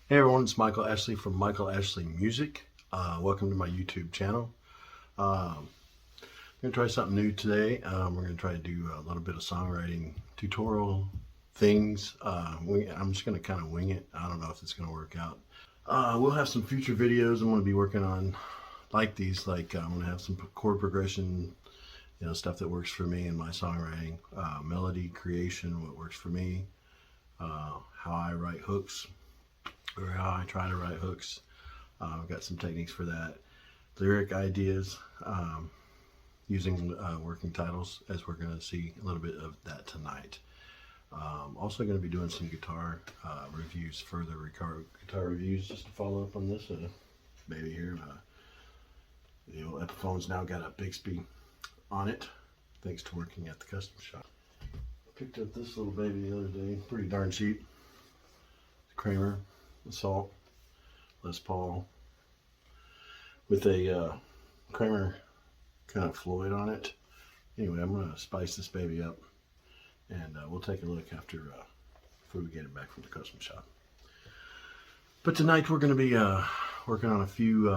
Hey everyone, it's Michael Ashley from Michael Ashley Music. Welcome to my YouTube channel. I'm going to try something new today. We're going to try to do a little bit of songwriting tutorial things. I'm just going to kind of wing it. I don't know if it's going to work out. We'll have some future videos I'm going to be working on like these. Like I'm going to have some chord progression, stuff that works for me in my songwriting, melody creation, what works for me, how I write hooks, or how I try to write hooks. I've got some techniques for that. Lyric ideas, using working titles, as we're going to see a little bit of that tonight. Also going to be doing some guitar reviews, further guitar reviews, just to follow up on this baby here. The old Epiphone's now got a Bixby on it, thanks to working at the custom shop. Picked up this little baby the other day, pretty darn cheap. Kramer Assault Les Paul with a Kramer kind of Floyd on it. Anyway, I'm going to spice this baby up, and we'll take a look after we get it back from the custom shop. But tonight we're going to be working on a few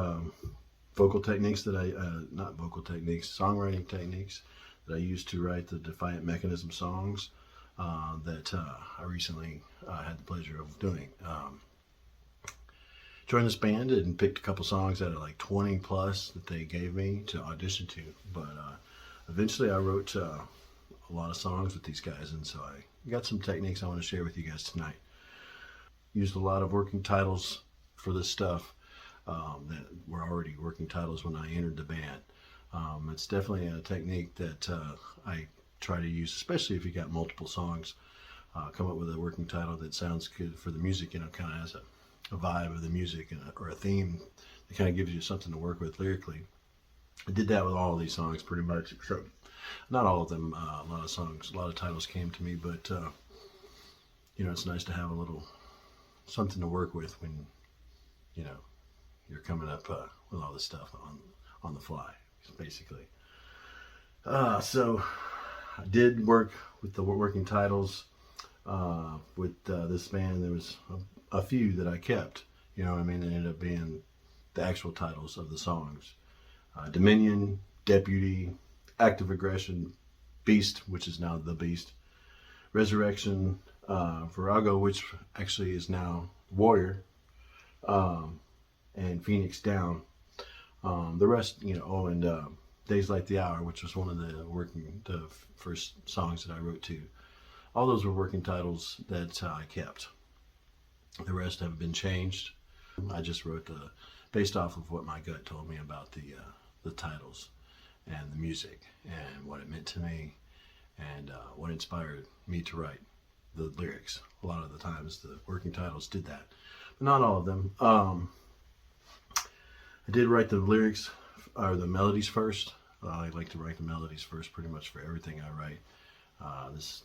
vocal techniques that songwriting techniques that I use to write the Defiant Mechanism songs that I recently had the pleasure of doing. Joined this band and picked a couple songs out of like 20 plus that they gave me to audition to, but eventually I wrote a lot of songs with these guys, and so I got some techniques I want to share with you guys tonight. Used a lot of working titles for this stuff that were already working titles when I entered the band. It's definitely a technique that I try to use, especially if you got multiple songs. Come up with a working title that sounds good for the music, kind of has a vibe of the music or a theme that kind of gives you something to work with lyrically. I did that with all of these songs pretty much, except not all of them. A lot of songs, a lot of titles came to me, but it's nice to have a little something to work with when you're coming up with all this stuff on the fly, basically. So I did work with the working titles with this band. There was a few that I kept, they ended up being the actual titles of the songs. Dominion, Deputy, Active Aggression, Beast, which is now The Beast, Resurrection, Virago, which actually is now Warrior, and Phoenix Down. The rest, and Days Like the Hour, which was one of the first songs that I wrote to. All those were working titles that I kept. The rest have been changed. I just wrote based off of what my gut told me about the titles and the music and what it meant to me and what inspired me to write the lyrics. A lot of the times the working titles did that, but not all of them. I did write the lyrics or the melodies first. I like to write the melodies first pretty much for everything I write.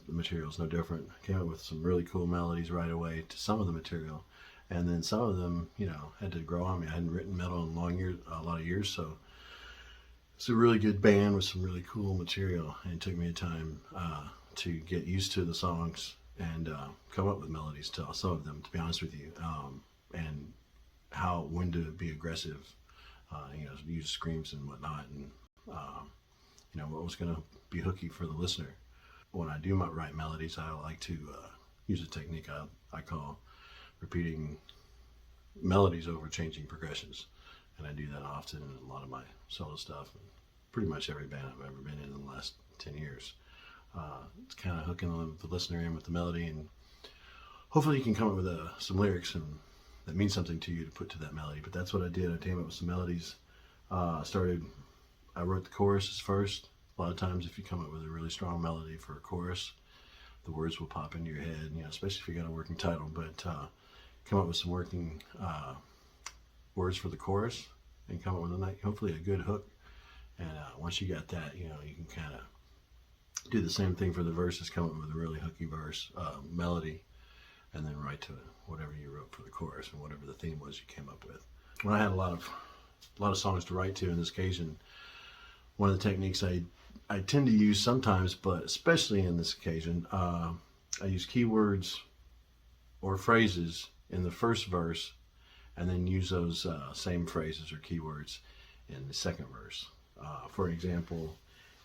The material is no different. I came up with some really cool melodies right away to some of the material, and then some of them, had to grow on me. I hadn't written metal in a lot of years, so it's a really good band with some really cool material, and it took me a time to get used to the songs and come up with melodies to some of them, to be honest with you, and when to be aggressive, use screams and whatnot, and what was going to be hooky for the listener. When I do write melodies, I like to use a technique I call repeating melodies over changing progressions, and I do that often in a lot of my solo stuff, and pretty much every band I've ever been in the last 10 years. It's kind of hooking the listener in with the melody, and hopefully you can come up with some lyrics that mean something to you to put to that melody. But that's what I did. I came up with some melodies. I wrote the choruses first. A lot of times if you come up with a really strong melody for a chorus, the words will pop into your head, especially if you got a working title. But come up with some working words for the chorus and come up with hopefully a good hook. And once you got that, you can kind of do the same thing for the verses, come up with a really hooky verse, melody, and then write to whatever you wrote for the chorus and whatever the theme was you came up with. When I had a lot of songs to write to in this occasion, one of the techniques I tend to use sometimes, but especially in this occasion, I use keywords or phrases in the first verse, and then use those same phrases or keywords in the second verse. For example,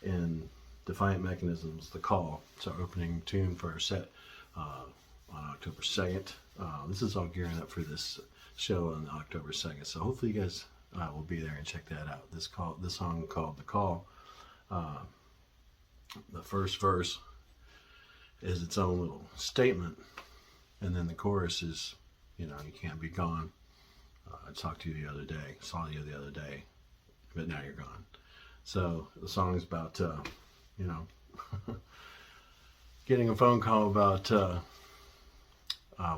in Defiant Mechanisms, The Call, it's our opening tune for our set on October 2nd. This is all gearing up for this show on October 2nd, so hopefully you guys will be there and check that out. This song called The Call, the first verse is its own little statement, and then the chorus is, you can't be gone. I talked to you the other day, saw you the other day, but now you're gone. So the song is about, getting a phone call about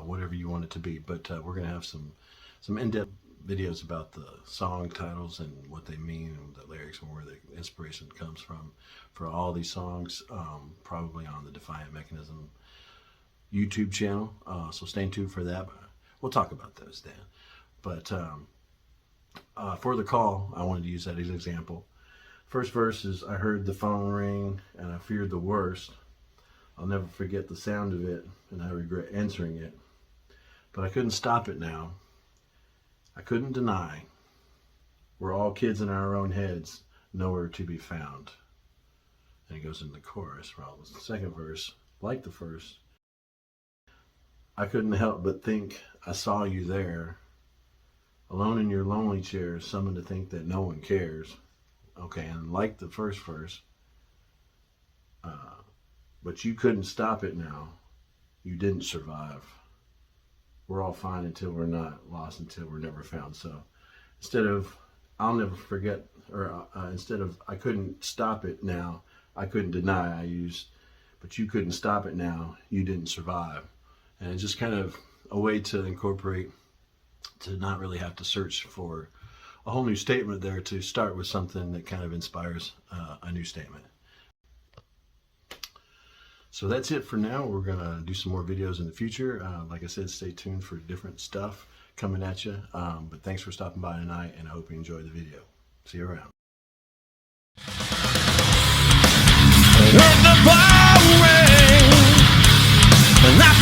whatever you want it to be. But we're going to have some in-depth videos about the song titles and what they mean and the lyrics and where the inspiration comes from for all these songs, probably on the Defiant Mechanism YouTube channel. So stay tuned for that. We'll talk about those then. But for The Call, I wanted to use that as an example. First verse is, I heard the phone ring and I feared the worst. I'll never forget the sound of it and I regret answering it. But I couldn't stop it now. I couldn't deny. We're all kids in our own heads, nowhere to be found. And it goes into the chorus. Well, the second verse, like the first. I couldn't help but think I saw you there, alone in your lonely chair, someone to think that no one cares. Okay, and like the first verse, but you couldn't stop it now. You didn't survive. We're all fine until we're not, lost until we're never found. So instead of I'll never forget, or instead of I couldn't stop it now, I couldn't deny, I used, but you couldn't stop it now, you didn't survive. And it's just kind of a way to incorporate, to not really have to search for a whole new statement there, to start with something that kind of inspires a new statement. So that's it for now. We're going to do some more videos in the future. Like I said, stay tuned for different stuff coming at you. But thanks for stopping by tonight, and I hope you enjoyed the video. See you around. Heard the bell ring, and I